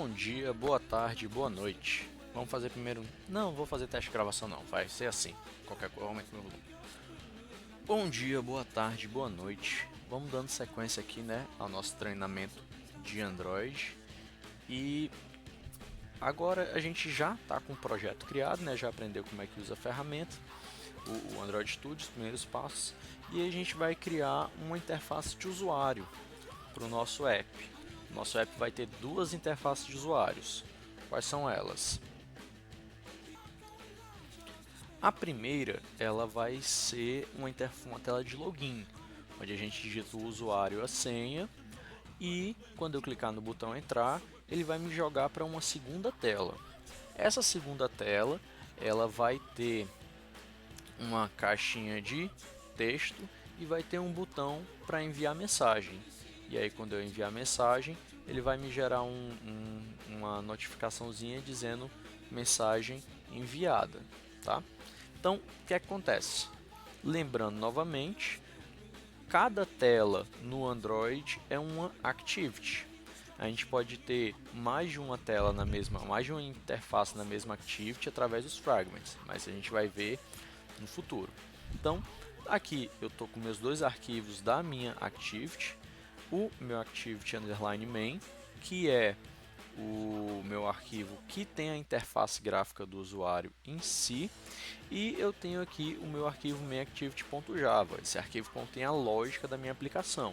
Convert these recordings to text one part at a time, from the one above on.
Bom dia, boa tarde, boa noite. Vamos fazer primeiro. Não, vou fazer teste de gravação não, vai ser assim. Qualquer coisa, aumenta meu volume. Bom dia, boa tarde, boa noite. Vamos dando sequência aqui, né, ao nosso treinamento de Android. E agora a gente já está com o projeto criado, né, já aprendeu como é que usa a ferramenta, o Android Studio, os primeiros passos. E aí a gente vai criar uma interface de usuário para o nosso app. Nosso app vai ter duas interfaces de usuários. Quais são elas? A primeira, ela vai ser uma tela de login, onde a gente digita o usuário e a senha e quando eu clicar no botão entrar, ele vai me jogar para uma segunda tela. Essa segunda tela, ela vai ter uma caixinha de texto e vai ter um botão para enviar mensagem. E aí quando eu enviar mensagem, ele vai me gerar uma notificaçãozinha dizendo mensagem enviada, tá? Então, o que acontece? Lembrando novamente, cada tela no Android é uma activity. A gente pode ter mais de uma tela mais de uma interface na mesma activity através dos fragments, mas a gente vai ver no futuro. Então, aqui eu estou com meus dois arquivos da minha activity, o meu activity underline main, que é o meu arquivo que tem a interface gráfica do usuário em si, e eu tenho aqui o meu arquivo mainActivity.java. Esse arquivo contém a lógica da minha aplicação.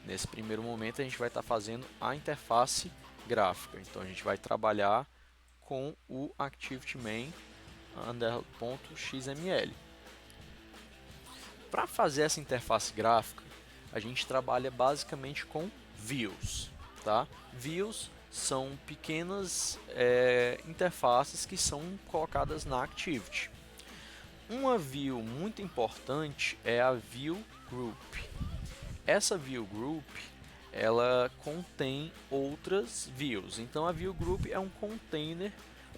Nesse primeiro momento a gente vai estar fazendo a interface gráfica, então a gente vai trabalhar com o activity main_xml. Para fazer essa interface gráfica, a gente trabalha basicamente com views, tá? Views são pequenas interfaces que são colocadas na Activity. Uma view muito importante é a view group. Essa view group ela contém outras views. Então a view group é um container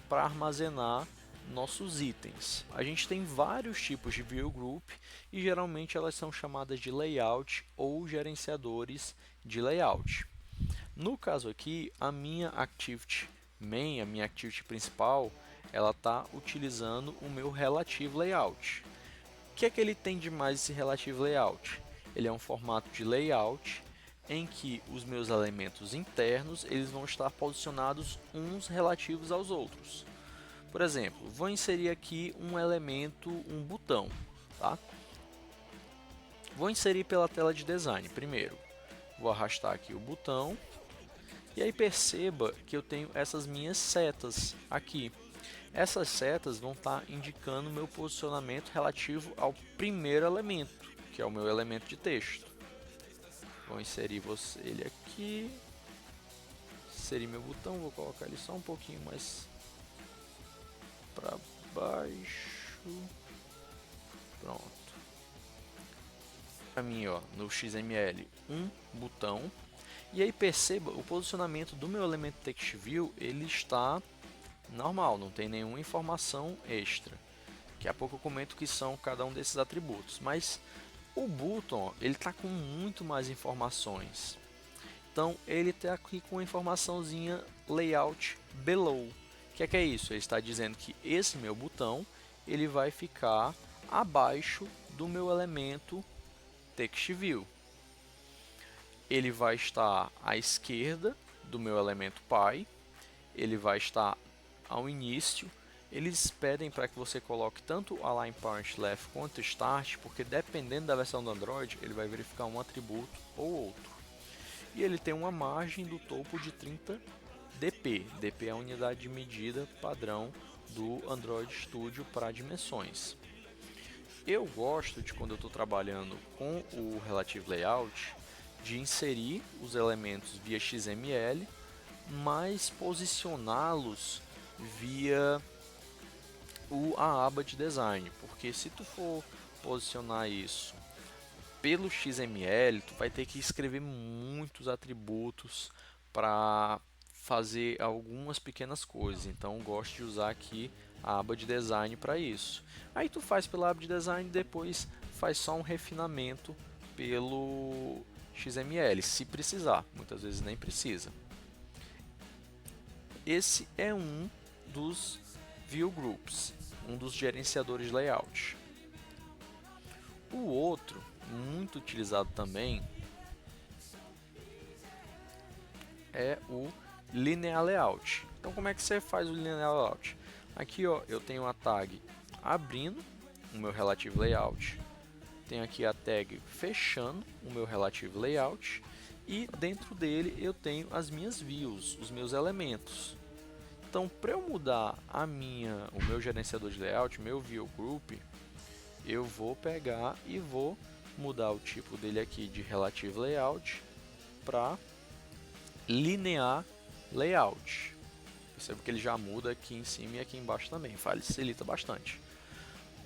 para armazenar nossos itens. A gente tem vários tipos de view group e geralmente elas são chamadas de layout ou gerenciadores de layout. No caso aqui, a minha activity main, a minha activity principal, ela está utilizando o meu relative layout. O que é que ele tem de mais esse relative layout? Ele é um formato de layout em que os meus elementos internos eles vão estar posicionados uns relativos aos outros. Por exemplo, vou inserir aqui um elemento, um botão, tá? Vou inserir pela tela de design primeiro. Vou arrastar aqui o botão e aí perceba que eu tenho essas minhas setas aqui. Essas setas vão estar indicando o meu posicionamento relativo ao primeiro elemento, que é o meu elemento de texto. Vou inserir ele aqui, inserir meu botão, vou colocar ele só um pouquinho mais para baixo. Pronto. Para mim, ó, no XML, um botão. E aí perceba o posicionamento do meu elemento text view, ele está normal, não tem nenhuma informação extra. Daqui a pouco eu comento o que são cada um desses atributos, mas o button ele está com muito mais informações. Então ele está aqui com a informaçãozinha layout below. O que é isso? Ele está dizendo que esse meu botão ele vai ficar abaixo do meu elemento text view. Ele vai estar à esquerda do meu elemento py, ele vai estar ao início. Eles pedem para que você coloque tanto o align parent left quanto start, porque dependendo da versão do Android, ele vai verificar um atributo ou outro. E ele tem uma margem do topo de 30 dp. dp é a unidade de medida padrão do Android Studio para dimensões. Eu gosto de, quando eu estou trabalhando com o Relative Layout, de inserir os elementos via XML, mas posicioná-los via a aba de design, porque se tu for posicionar isso pelo XML, tu vai ter que escrever muitos atributos para fazer algumas pequenas coisas. Então eu gosto de usar aqui a aba de design para isso. Aí tu faz pela aba de design e depois faz só um refinamento pelo XML, se precisar. Muitas vezes nem precisa. esse é um dos View Groups, um dos gerenciadores de layout. O outro, muito utilizado também, é o Linear Layout. Então, como é que você faz o Linear Layout? Aqui, ó, eu tenho a tag abrindo o meu Relative Layout, tenho aqui a tag fechando o meu Relative Layout, e dentro dele eu tenho as minhas views, os meus elementos. Então, para eu mudar o meu gerenciador de layout, meu View Group, eu vou pegar e vou mudar o tipo dele aqui de Relative Layout para Linear Layout. Percebo que ele já muda aqui em cima e aqui embaixo também, facilita bastante.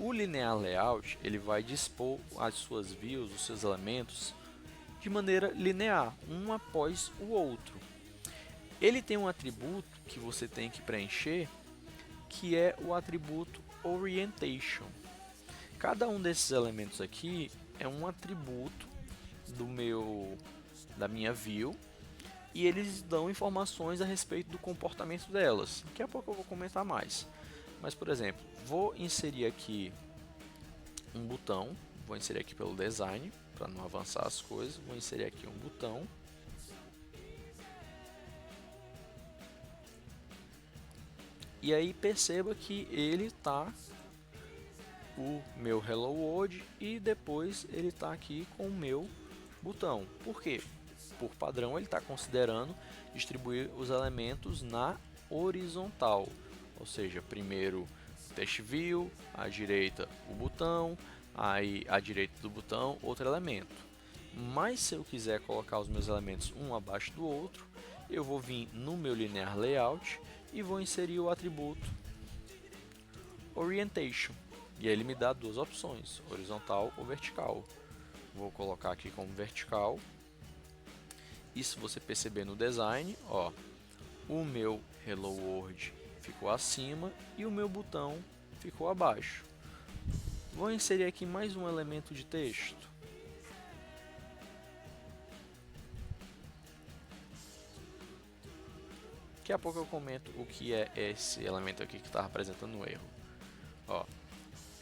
O Linear Layout ele vai dispor as suas views, os seus elementos, de maneira linear, um após o outro. Ele tem um atributo que você tem que preencher, que é o atributo Orientation. Cada um desses elementos aqui é um atributo da minha view, e eles dão informações a respeito do comportamento delas. Daqui a pouco eu vou comentar mais. Mas, por exemplo, vou inserir aqui um botão, vou inserir aqui pelo design, para não avançar as coisas, vou inserir aqui um botão. E aí perceba que ele está o meu Hello World e depois ele está aqui com o meu botão. Por quê? Por padrão ele está considerando distribuir os elementos na horizontal, ou seja, primeiro o Text View, à direita o botão, aí à direita do botão outro elemento. Mas se eu quiser colocar os meus elementos um abaixo do outro, eu vou vir no meu Linear Layout e vou inserir o atributo Orientation, e ele me dá duas opções, horizontal ou vertical. Vou colocar aqui como vertical. E se você perceber no design, ó, o meu Hello World ficou acima e o meu botão ficou abaixo. Vou inserir aqui mais um elemento de texto. Daqui a pouco eu comento o que é esse elemento aqui que está apresentando um erro. Ó,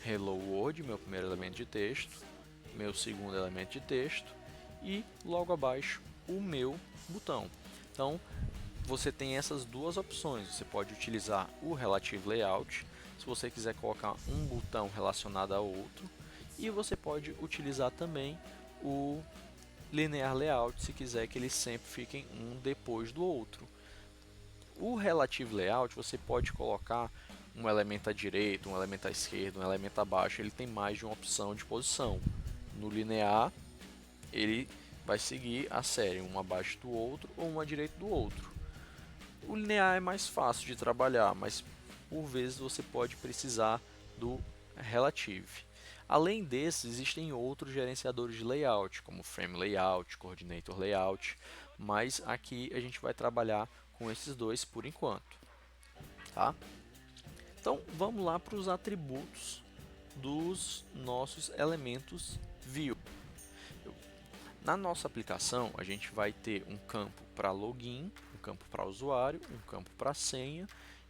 Hello World, meu primeiro elemento de texto, meu segundo elemento de texto e logo abaixo o meu botão. Então você tem essas duas opções. Você pode utilizar o Relative Layout se você quiser colocar um botão relacionado a outro, e você pode utilizar também o Linear Layout se quiser que eles sempre fiquem um depois do outro. O Relative Layout você pode colocar um elemento à direita, um elemento à esquerda, um elemento abaixo, ele tem mais de uma opção de posição. No linear, ele vai seguir a série, um abaixo do outro ou um à direita do outro. O linear é mais fácil de trabalhar, mas por vezes você pode precisar do Relative. Além desses, existem outros gerenciadores de layout, como Frame Layout, Coordinator Layout, mas aqui a gente vai trabalhar com esses dois por enquanto, tá? Então vamos lá para os atributos dos nossos elementos View. Na nossa aplicação a gente vai ter um campo para login, um campo para usuário, um campo para senha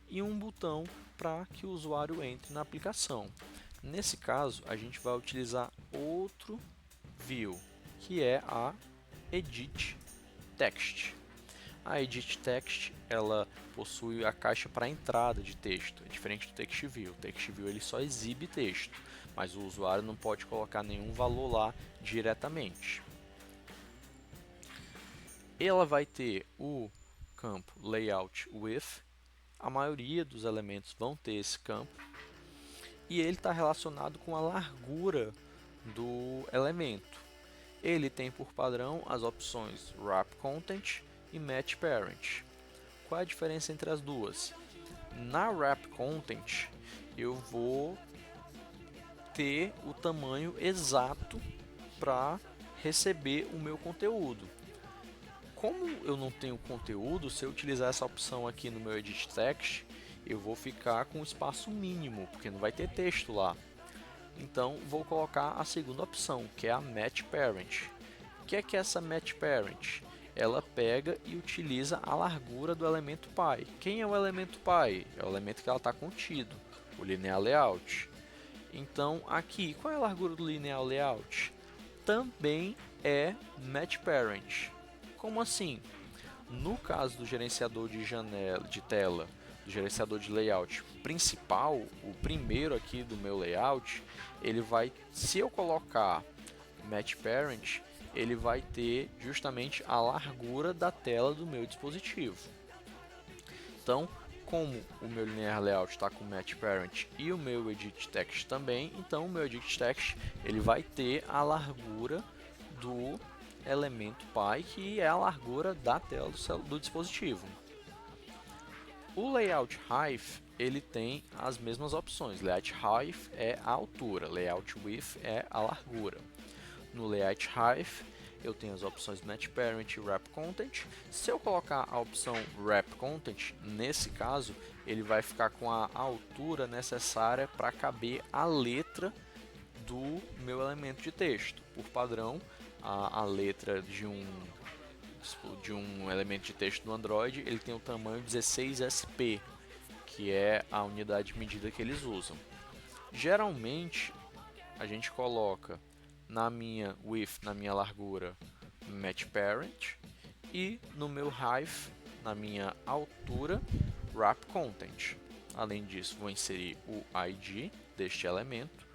e um botão para que o usuário entre na aplicação. Nesse caso a gente vai utilizar outro View, que é a Edit Text. A Edit Text ela possui a caixa para entrada de texto, diferente do Text View. O Text View ele só exibe texto, mas o usuário não pode colocar nenhum valor lá diretamente. Ela vai ter o campo Layout With, a maioria dos elementos vão ter esse campo, e ele está relacionado com a largura do elemento. Ele tem por padrão as opções Wrap Content e Match Parent. Qual é a diferença entre as duas? Na Wrap Content eu vou ter o tamanho exato para receber o meu conteúdo. Como eu não tenho conteúdo, se eu utilizar essa opção aqui no meu Edit Text, eu vou ficar com espaço mínimo, porque não vai ter texto lá. Então vou colocar a segunda opção, que é a Match Parent. O que é essa Match Parent? ela pega e utiliza a largura do elemento pi. Quem é o elemento pi? É o elemento que ela está contido, o linear layout. Então aqui, qual é a largura do linear layout? Também é match parent. Como assim? No caso do gerenciador de janela, de tela, do gerenciador de layout principal, o primeiro aqui do meu layout, ele vai, se eu colocar match parent, ele vai ter justamente a largura da tela do meu dispositivo. Então, como o meu linear layout está com match parent e o meu edit text também, então o meu edit text ele vai ter a largura do elemento pi, que é a largura da tela do dispositivo. O layout height ele tem as mesmas opções. Layout height é a altura, layout width é a largura. No layout height eu tenho as opções match parent e wrap content. Se eu colocar a opção wrap content, nesse caso ele vai ficar com a altura necessária para caber a letra do meu elemento de texto. Por padrão, a letra de um elemento de texto do Android ele tem o tamanho 16SP, que é a unidade de medida que eles usam. Geralmente a gente coloca na minha width, na minha largura, match parent, e no meu height, na minha altura, wrap content. Além disso, vou inserir o ID deste elemento,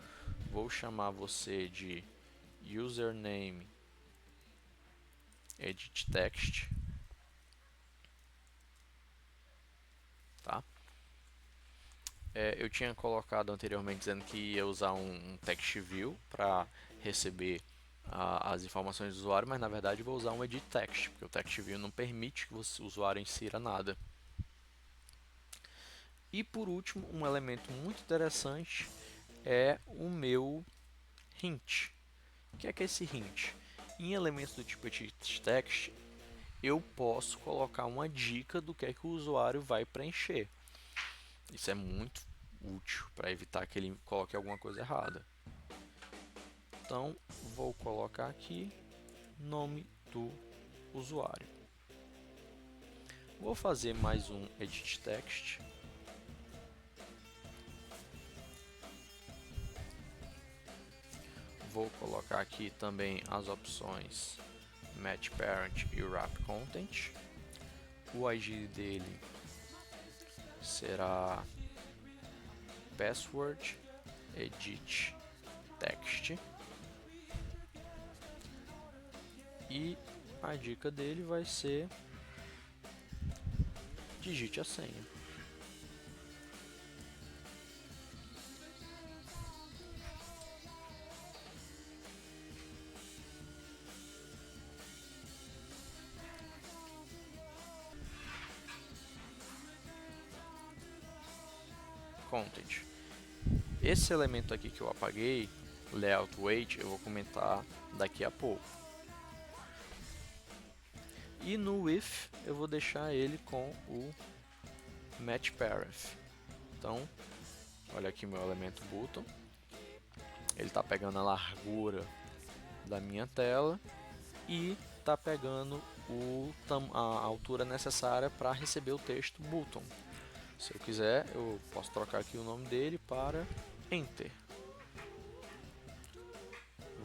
vou chamar você de username edit text, tá? Eu tinha colocado anteriormente dizendo que ia usar um text view para receber as informações do usuário, mas na verdade vou usar um edit text, porque o text view não permite que o usuário insira nada. E por último, um elemento muito interessante é o meu hint. O que é esse hint? Em elementos do tipo edit text, eu posso colocar uma dica do que é que o usuário vai preencher. Isso é muito útil para evitar que ele coloque alguma coisa errada. Então, vou colocar aqui nome do usuário. Vou fazer mais um edit text. Vou colocar aqui também as opções match parent e wrap content. O ID dele será password edit text. E a dica dele vai ser digite a senha. Content. Esse elemento aqui que eu apaguei, layout weight, eu vou comentar daqui a pouco. E no with eu vou deixar ele com o match parent. Então, olha aqui meu elemento button. Ele está pegando a largura da minha tela e está pegando a altura necessária para receber o texto button. Se eu quiser, eu posso trocar aqui o nome dele para Enter.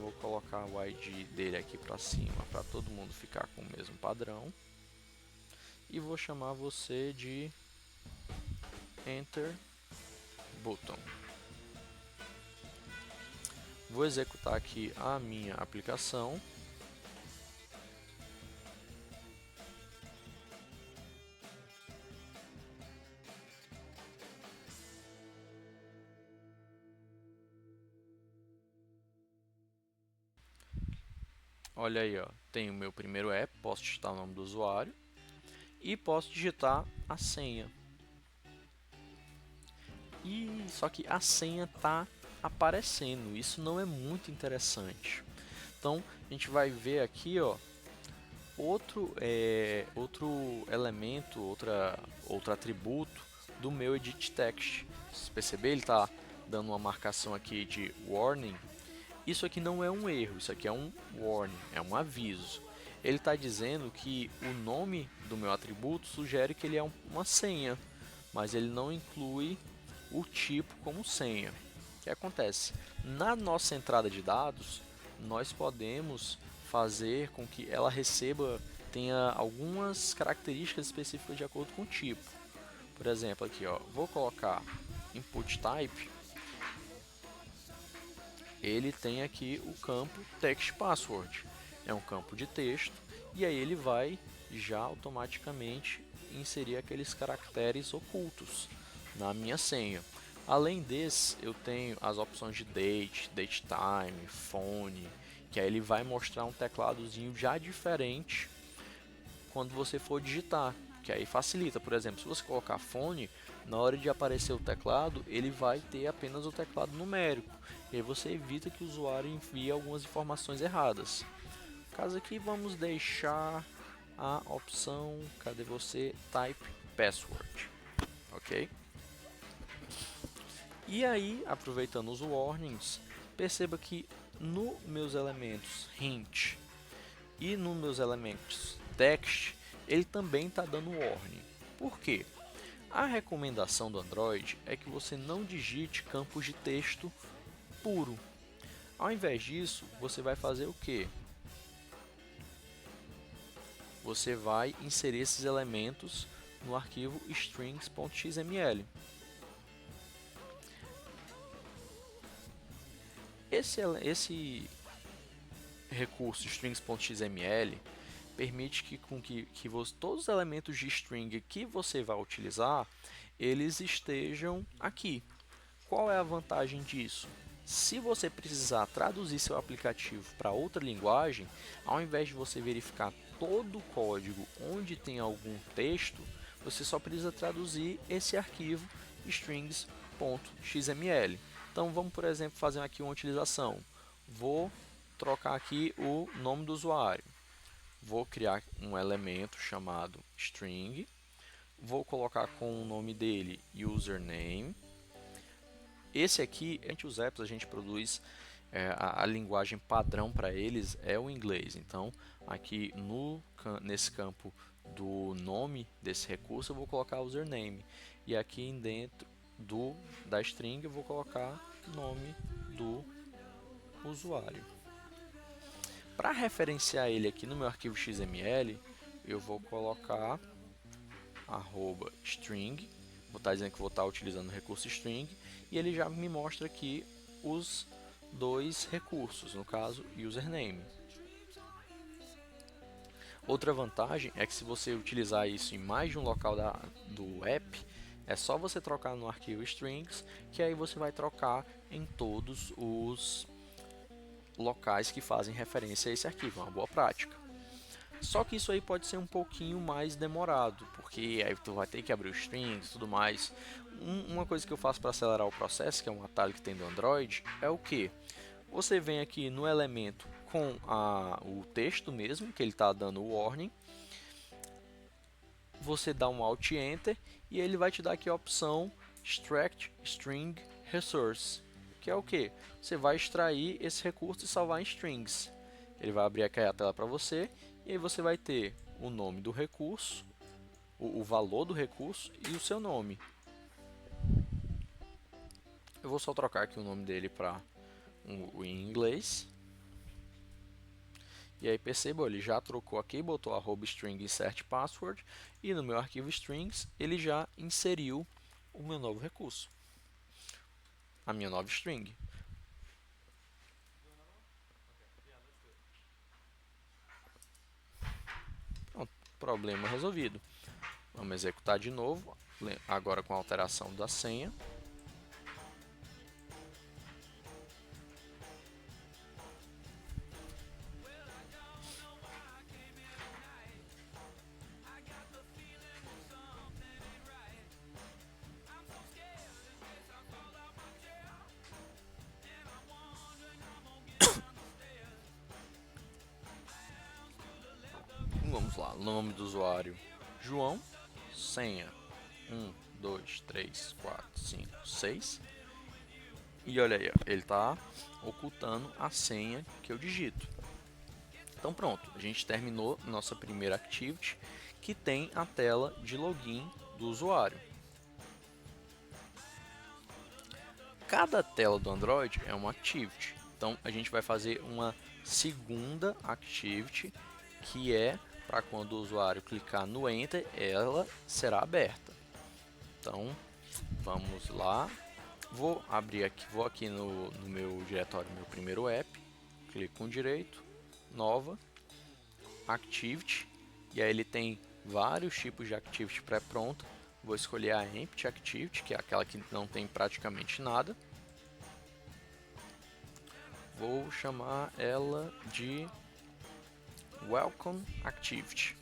Vou colocar o ID dele aqui para cima para todo mundo ficar com o mesmo padrão. E vou chamar você de Enter Button. Vou executar aqui a minha aplicação. Olha aí, ó, tem o meu primeiro app, posso digitar o nome do usuário e posso digitar a senha. E só que a senha está aparecendo, isso não é muito interessante. Então a gente vai ver aqui, ó, outro elemento, outro atributo do meu edit text. Se perceber, ele está dando uma marcação aqui de warning. Isso aqui não é um erro, isso aqui é um warning, é um aviso. Ele está dizendo que o nome do meu atributo sugere que ele é uma senha, mas ele não inclui o tipo como senha. O que acontece? Na nossa entrada de dados, nós podemos fazer com que ela tenha algumas características específicas de acordo com o tipo. Por exemplo, aqui, ó, vou colocar input type, ele tem aqui o campo text password, é um campo de texto, e aí ele vai já automaticamente inserir aqueles caracteres ocultos na minha senha. Além desse, eu tenho as opções de date, datetime, phone, que aí ele vai mostrar um tecladozinho já diferente quando você for digitar, que aí facilita. Por exemplo, se você colocar fone, na hora de aparecer o teclado, ele vai ter apenas o teclado numérico, e aí você evita que o usuário envie algumas informações erradas. No caso aqui, vamos deixar a opção, cadê você? Type password, ok? E aí, aproveitando os warnings, perceba que nos meus elementos hint e nos meus elementos text, ele também está dando warning. Por quê? A recomendação do Android é que você não digite campos de texto puro. Ao invés disso, você vai fazer o quê? Você vai inserir esses elementos no arquivo strings.xml. Esse recurso strings.xml permite que todos os elementos de string que você vai utilizar, eles estejam aqui. Qual é a vantagem disso? Se você precisar traduzir seu aplicativo para outra linguagem, ao invés de você verificar todo o código onde tem algum texto, você só precisa traduzir esse arquivo strings.xml. Então vamos, por exemplo, fazer aqui uma utilização. Vou trocar aqui o nome do usuário. Vou criar um elemento chamado string. Vou colocar com o nome dele username. Esse aqui, entre os apps, a gente produz a linguagem padrão para eles é o inglês. Então, aqui nesse campo do nome desse recurso, eu vou colocar username. E aqui dentro da string, eu vou colocar nome do usuário. Para referenciar ele aqui no meu arquivo XML, eu vou colocar @string. Vou estar dizendo que vou estar utilizando o recurso string, e ele já me mostra aqui os dois recursos, no caso username. Outra vantagem é que se você utilizar isso em mais de um local do app, é só você trocar no arquivo strings, que aí você vai trocar em todos os locais que fazem referência a esse arquivo, é uma boa prática. Só que isso aí pode ser um pouquinho mais demorado, porque aí tu vai ter que abrir os strings e tudo mais. Uma coisa que eu faço para acelerar o processo, que é um atalho que tem do Android, é o que? Você vem aqui no elemento com o texto mesmo, que ele está dando o warning. Você dá um Alt Enter e ele vai te dar aqui a opção Extract String Resource, que é o que? Você vai extrair esse recurso e salvar em strings. Ele vai abrir aqui a tela para você, e aí você vai ter o nome do recurso, o valor do recurso e o seu nome. Eu vou só trocar aqui o nome dele para o em inglês. E aí perceba, ele já trocou aqui, botou @string insert password, e no meu arquivo strings ele já inseriu o meu novo recurso, a minha nova string. Pronto, problema resolvido. Vamos executar de novo, agora com a alteração da senha. Vamos lá, nome do usuário João, senha 1, 2, 3, 4, 5, 6. E olha aí, ó, ele está ocultando a senha que eu digito. Então pronto, a gente terminou nossa primeira activity, que tem a tela de login do usuário. Cada tela do Android é uma activity, então a gente vai fazer uma segunda activity, que é para quando o usuário clicar no Enter, ela será aberta. Então vamos lá, vou abrir aqui, vou aqui no meu diretório, meu primeiro app, clico com direito, nova, activity, e aí ele tem vários tipos de activity pré-pronta. Vou escolher a empty activity, que é aquela que não tem praticamente nada. Vou chamar ela de welcome activity.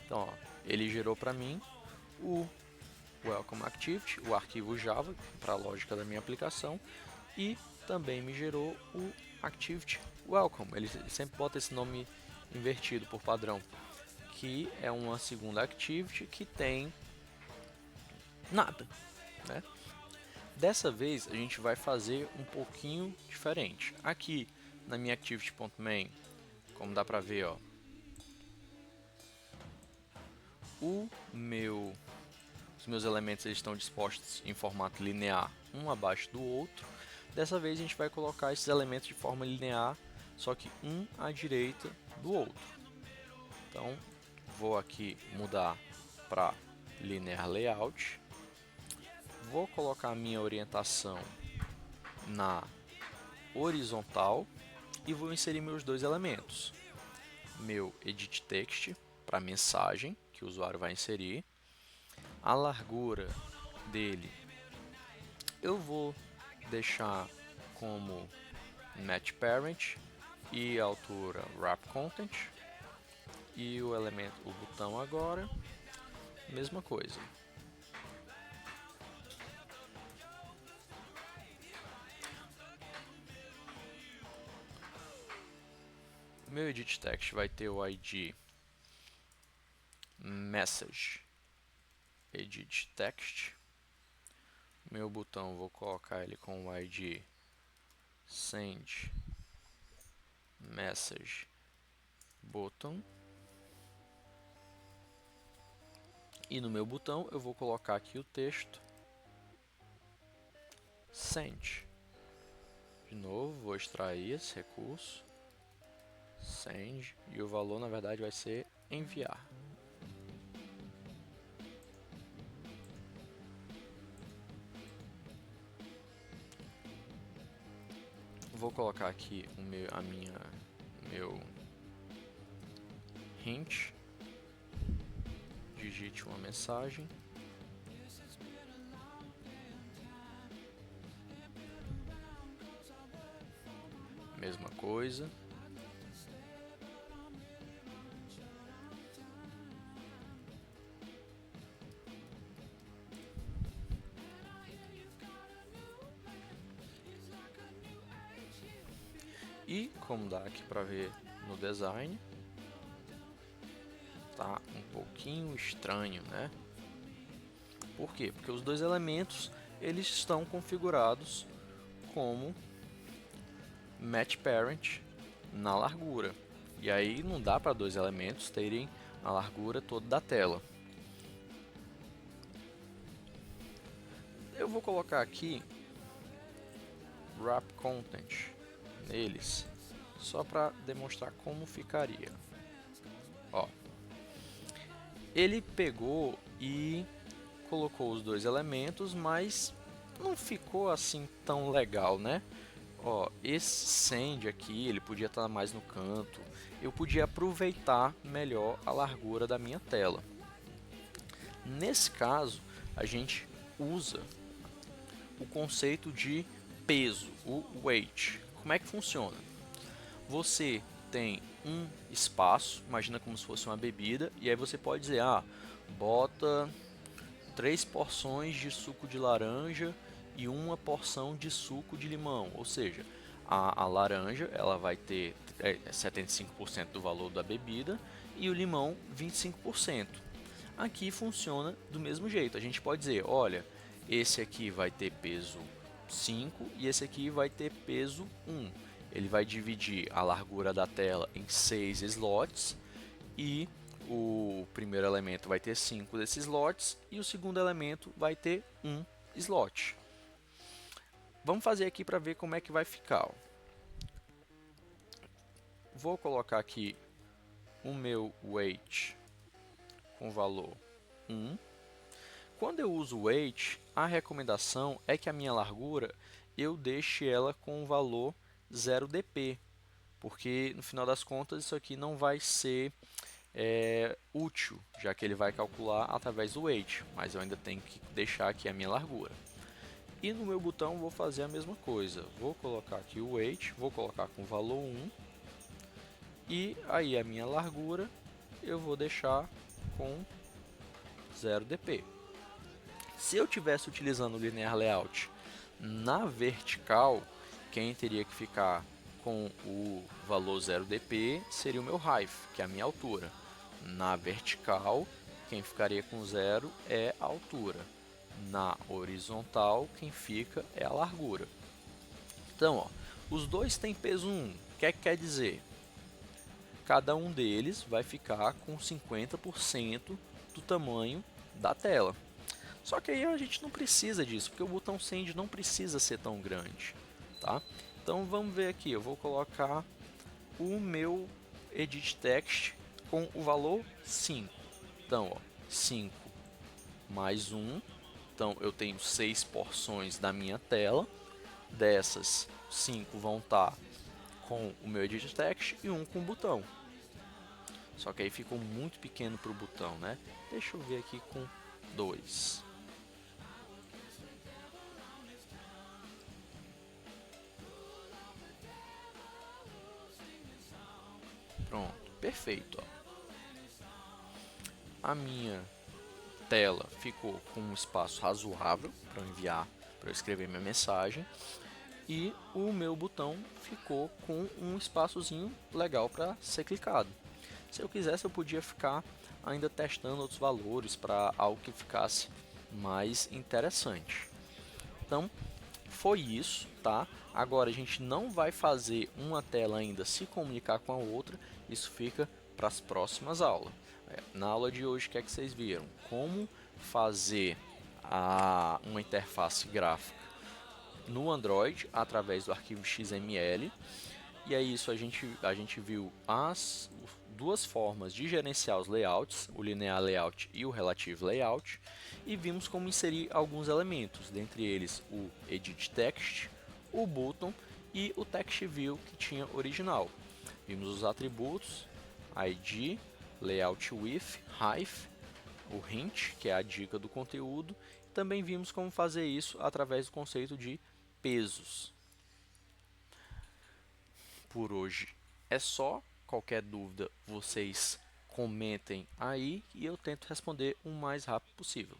Então, ó, ele gerou para mim o welcome activity, o arquivo Java para a lógica da minha aplicação, e também me gerou o activity welcome. Ele sempre bota esse nome invertido por padrão, que é uma segunda activity que tem nada, né? Dessa vez a gente vai fazer um pouquinho diferente. Aqui na minha activity.main, como dá para ver, ó, os meus elementos eles estão dispostos em formato linear, um abaixo do outro. Dessa vez a gente vai colocar esses elementos de forma linear, só que um à direita do outro. Então vou aqui mudar para linear layout. Vou colocar a minha orientação na horizontal e vou inserir meus dois elementos. Meu edit text para mensagem que o usuário vai inserir. A largura dele eu vou deixar como match parent e a altura wrap content. E o elemento, o botão agora, mesma coisa. O meu edit text vai ter o ID message edit text. Meu botão vou colocar ele com o ID send message button. E no meu botão eu vou colocar aqui o texto send. De novo, vou extrair esse recurso send e o valor na verdade vai ser enviar. Vou colocar aqui meu hint, digite uma mensagem, mesma coisa. E como dá aqui para ver no design, tá um pouquinho estranho, né? Por quê? Porque os dois elementos eles estão configurados como match parent na largura. E aí não dá para dois elementos terem a largura toda da tela. Eu vou colocar aqui wrap content neles, só para demonstrar como ficaria. Ó, ele pegou e colocou os dois elementos, mas não ficou assim tão legal, né? Ó, esse send aqui, ele podia estar mais no canto. Eu podia aproveitar melhor a largura da minha tela. Nesse caso, a gente usa o conceito de peso, o weight. Como é que funciona? Você tem um espaço, imagina como se fosse uma bebida, e aí você pode dizer, bota 3 porções de suco de laranja e uma porção de suco de limão, ou seja, a laranja ela vai ter 75% do valor da bebida e o limão 25%. Aqui funciona do mesmo jeito, a gente pode dizer, olha, esse aqui vai ter peso 5 e esse aqui vai ter peso 1. Ele vai dividir a largura da tela em 6 slots e o primeiro elemento vai ter 5 desses slots e o segundo elemento vai ter 1 slot. Vamos fazer aqui para ver como é que vai ficar. Ó. Vou colocar aqui o meu weight com valor 1. Quando eu uso weight, a recomendação é que a minha largura eu deixe ela com o valor 0dp, porque no final das contas isso aqui não vai ser útil, já que ele vai calcular através do weight, mas eu ainda tenho que deixar aqui a minha largura. E no meu botão vou fazer a mesma coisa, vou colocar aqui o weight, vou colocar com valor 1 e aí a minha largura eu vou deixar com 0dp. Se eu tivesse utilizando o Linear Layout na vertical, quem teria que ficar com o valor 0dp seria o meu height, que é a minha altura. Na vertical, quem ficaria com 0 é a altura. Na horizontal, quem fica é a largura. Então, ó, os dois têm peso 1. O que é que quer dizer? Cada um deles vai ficar com 50% do tamanho da tela. Só que aí a gente não precisa disso, porque o botão Send não precisa ser tão grande, tá? Então vamos ver aqui, eu vou colocar o meu Edit Text com o valor 5. Então, ó, 5 mais 1, então eu tenho 6 porções da minha tela, dessas 5 vão estar com o meu Edit Text e 1 com o botão. Só que aí ficou muito pequeno para o botão, né? Deixa eu ver aqui com 2. Pronto, perfeito. Ó. A minha tela ficou com um espaço razoável para enviar, para eu escrever minha mensagem. E o meu botão ficou com um espaçozinho legal para ser clicado. Se eu quisesse, eu podia ficar ainda testando outros valores para algo que ficasse mais interessante. Então, foi isso, tá? Agora a gente não vai fazer uma tela ainda se comunicar com a outra, isso fica para as próximas aulas. Na aula de hoje, o que é que vocês viram? Como fazer uma interface gráfica no Android através do arquivo XML. E é isso, a gente viu as duas formas de gerenciar os layouts, o Linear Layout e o Relative Layout, e vimos como inserir alguns elementos, dentre eles o Edit Text, o Button e o Text View que tinha original. Vimos os atributos, ID, Layout With, Height, o Hint, que é a dica do conteúdo. Também vimos como fazer isso através do conceito de pesos. Por hoje é só. Qualquer dúvida, vocês comentem aí e eu tento responder o mais rápido possível.